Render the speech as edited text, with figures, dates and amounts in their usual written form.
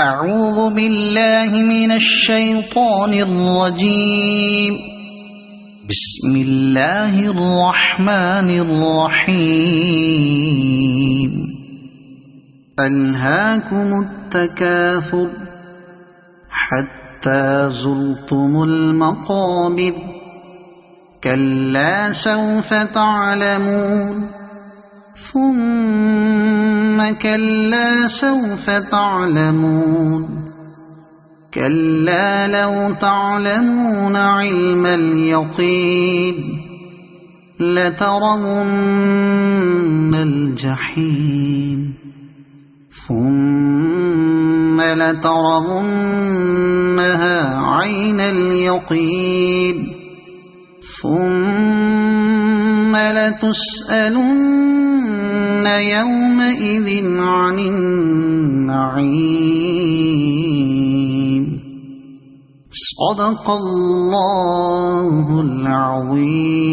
أعوذ بالله من الشيطان الرجيم. بسم الله الرحمن الرحيم. ألهاكم التكاثر حتى زرتم المقابر. كلا سوف تعلمون ثم كلا سوف تعلمون. كلا لو تعلمون علم اليقين لترون الجحيم ثم لترونها عين اليقين ثم لتسألن يومئذ عن النعيم. صدق الله العظيم.